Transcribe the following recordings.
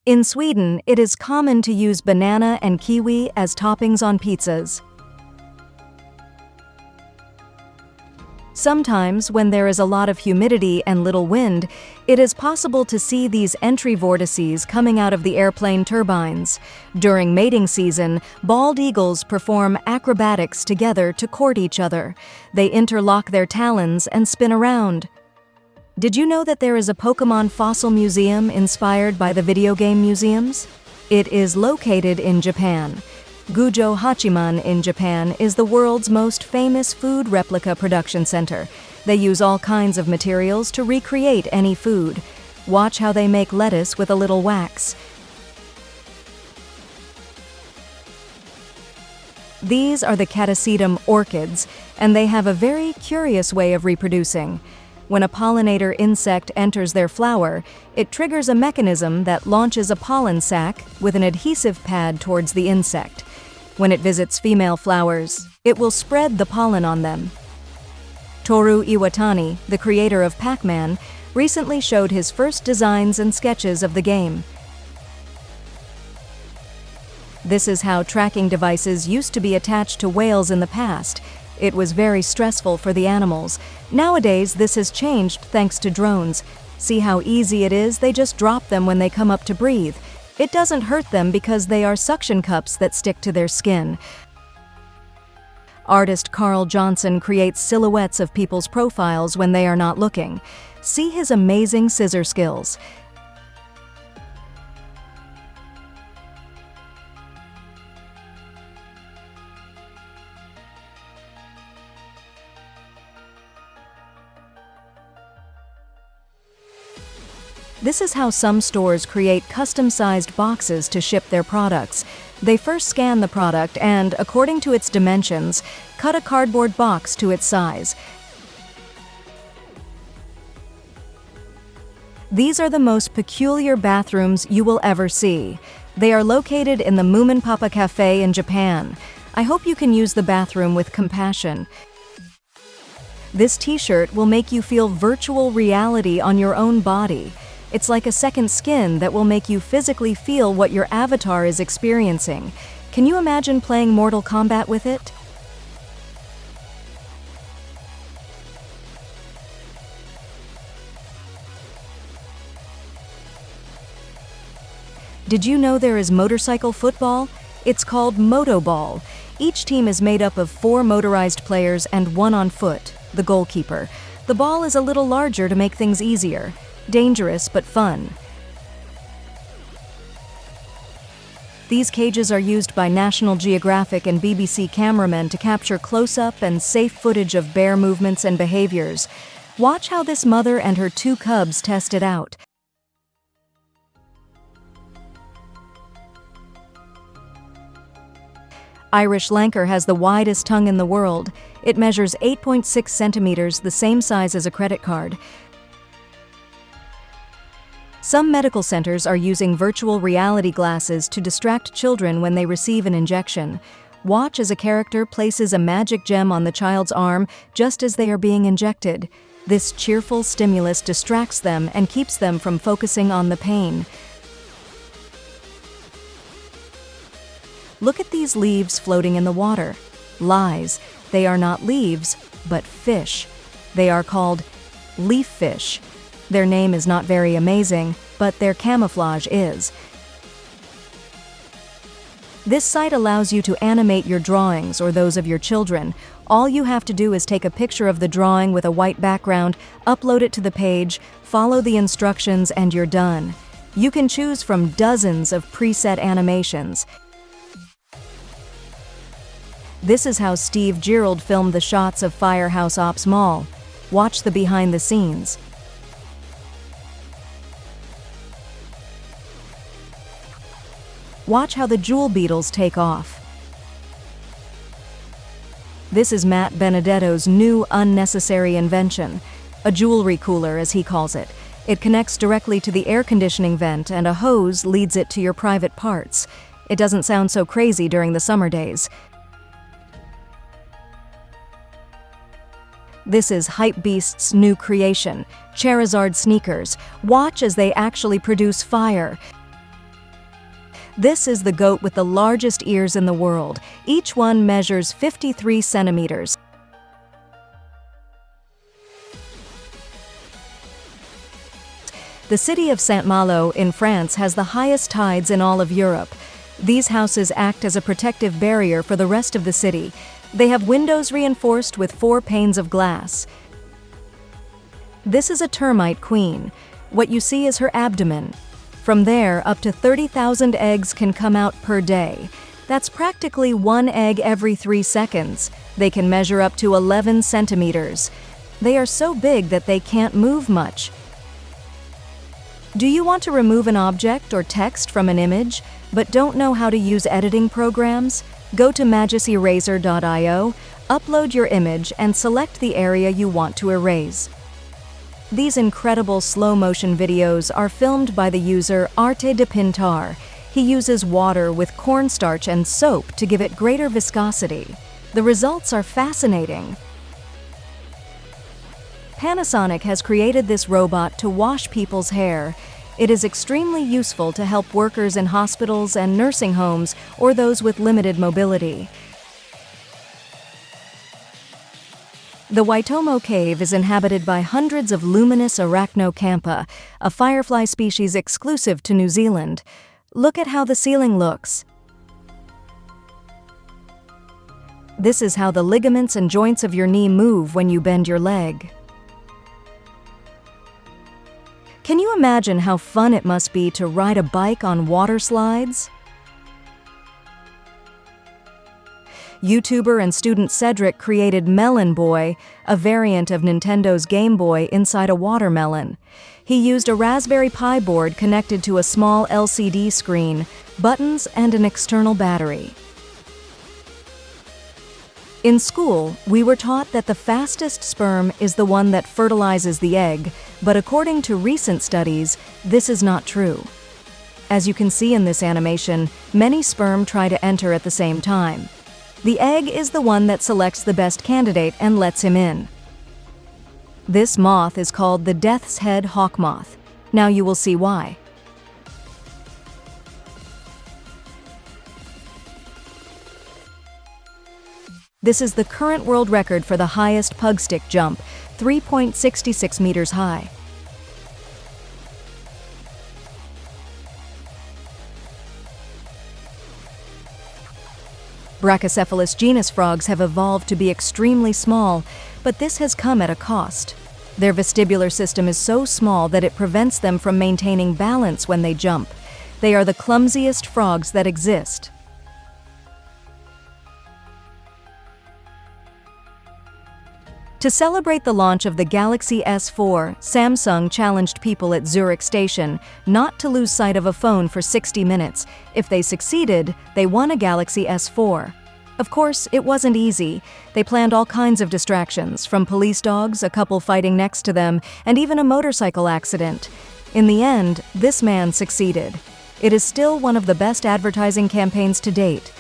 In Sweden, it is common to use banana and kiwi as toppings on pizzas. Sometimes, when there is a lot of humidity and little wind, it is possible to see these entry vortices coming out of the airplane turbines. During mating season, bald eagles perform acrobatics together to court each other. They interlock their talons and spin around. Did you know that there is a Pokémon fossil museum inspired by the video game museums? It is located in Japan. Gujo Hachiman in Japan is the world's most famous food replica production center. They use all kinds of materials to recreate any food. Watch how they make lettuce with a little wax. These are the catasetum orchids, and they have a very curious way of reproducing. When a pollinator insect enters their flower, it triggers a mechanism that launches a pollen sac with an adhesive pad towards the insect. When it visits female flowers, it will spread the pollen on them. Toru Iwatani, the creator of Pac-Man, recently showed his first designs and sketches of the game. This is how tracking devices used to be attached to whales in the past. It was very stressful for the animals. Nowadays, this has changed thanks to drones. See how easy it is? They just drop them when they come up to breathe. It doesn't hurt them because they are suction cups that stick to their skin. Artist Carl Johnson creates silhouettes of people's profiles when they are not looking. See his amazing scissor skills. This is how some stores create custom-sized boxes to ship their products. They first scan the product and, according to its dimensions, cut a cardboard box to its size. These are the most peculiar bathrooms you will ever see. They are located in the Moomin Papa Cafe in Japan. I hope you can use the bathroom with compassion. This t-shirt will make you feel virtual reality on your own body. It's like a second skin that will make you physically feel what your avatar is experiencing. Can you imagine playing Mortal Kombat with it? Did you know there is motorcycle football? It's called Motoball. Each team is made up of 4 motorized players and 1 on foot, the goalkeeper. The ball is a little larger to make things easier. Dangerous but fun. These cages are used by National Geographic and BBC cameramen to capture close-up and safe footage of bear movements and behaviors. Watch how this mother and her 2 cubs test it out. Irish Lanker has the widest tongue in the world. It measures 8.6 centimeters, the same size as a credit card. Some medical centers are using virtual reality glasses to distract children when they receive an injection. Watch as a character places a magic gem on the child's arm just as they are being injected. This cheerful stimulus distracts them and keeps them from focusing on the pain. Look at these leaves floating in the water. Lies. They are not leaves, but fish. They are called leaf fish. Their name is not very amazing, but their camouflage is. This site allows you to animate your drawings or those of your children. All you have to do is take a picture of the drawing with a white background, upload it to the page, follow the instructions, and you're done. You can choose from dozens of preset animations. This is how Steve Gerald filmed the shots of Firehouse Ops Mall. Watch the behind the scenes. Watch how the jewel beetles take off. This is Matt Benedetto's new unnecessary invention, a jewelry cooler as he calls it. It connects directly to the air conditioning vent and a hose leads it to your private parts. It doesn't sound so crazy during the summer days. This is Hypebeast's new creation, Charizard sneakers. Watch as they actually produce fire. This is the goat with the largest ears in the world. Each one measures 53 centimeters. The city of Saint-Malo in France has the highest tides in all of Europe. These houses act as a protective barrier for the rest of the city. They have windows reinforced with 4 panes of glass. This is a termite queen. What you see is her abdomen. From there, up to 30,000 eggs can come out per day. That's practically 1 egg every 3 seconds. They can measure up to 11 centimeters. They are so big that they can't move much. Do you want to remove an object or text from an image, but don't know how to use editing programs? Go to magiseraser.io, upload your image, and select the area you want to erase. These incredible slow-motion videos are filmed by the user Arte de Pintar. He uses water with cornstarch and soap to give it greater viscosity. The results are fascinating. Panasonic has created this robot to wash people's hair. It is extremely useful to help workers in hospitals and nursing homes or those with limited mobility. The Waitomo Cave is inhabited by hundreds of luminous Arachnocampa, a firefly species exclusive to New Zealand. Look at how the ceiling looks. This is how the ligaments and joints of your knee move when you bend your leg. Can you imagine how fun it must be to ride a bike on water slides? YouTuber and student Cedric created Melon Boy, a variant of Nintendo's Game Boy inside a watermelon. He used a Raspberry Pi board connected to a small LCD screen, buttons, and an external battery. In school, we were taught that the fastest sperm is the one that fertilizes the egg, but according to recent studies, this is not true. As you can see in this animation, many sperm try to enter at the same time. The egg is the one that selects the best candidate and lets him in. This moth is called the death's head hawk moth. Now you will see why. This is the current world record for the highest pug stick jump, 3.66 meters high. Brachycephalus genus frogs have evolved to be extremely small, but this has come at a cost. Their vestibular system is so small that it prevents them from maintaining balance when they jump. They are the clumsiest frogs that exist. To celebrate the launch of the Galaxy S4, Samsung challenged people at Zurich Station not to lose sight of a phone for 60 minutes. If they succeeded, they won a Galaxy S4. Of course, it wasn't easy. They planned all kinds of distractions, from police dogs, a couple fighting next to them, and even a motorcycle accident. In the end, this man succeeded. It is still one of the best advertising campaigns to date.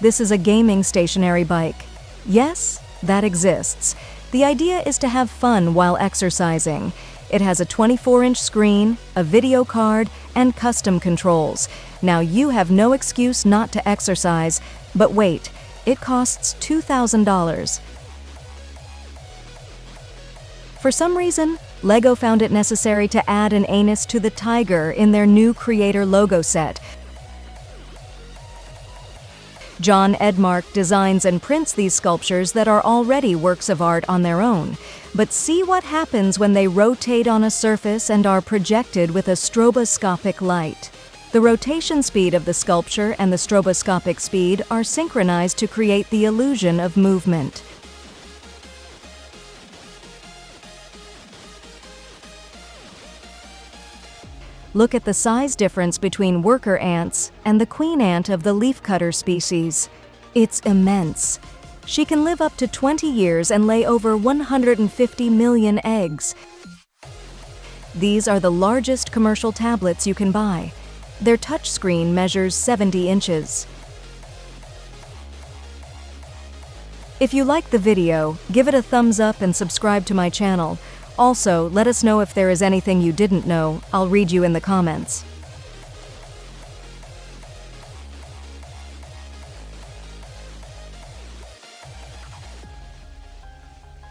This is a gaming stationary bike. Yes, that exists. The idea is to have fun while exercising. It has a 24-inch screen, a video card, and custom controls. Now you have no excuse not to exercise, but wait, it costs $2,000. For some reason, LEGO found it necessary to add an anus to the tiger in their new Creator logo set. John Edmark designs and prints these sculptures that are already works of art on their own. But see what happens when they rotate on a surface and are projected with a stroboscopic light. The rotation speed of the sculpture and the stroboscopic speed are synchronized to create the illusion of movement. Look at the size difference between worker ants and the queen ant of the leafcutter species. It's immense. She can live up to 20 years and lay over 150 million eggs. These are the largest commercial tablets you can buy. Their touchscreen measures 70 inches. If you like the video, give it a thumbs up and subscribe to my channel. Also, let us know if there is anything you didn't know. I'll read you in the comments.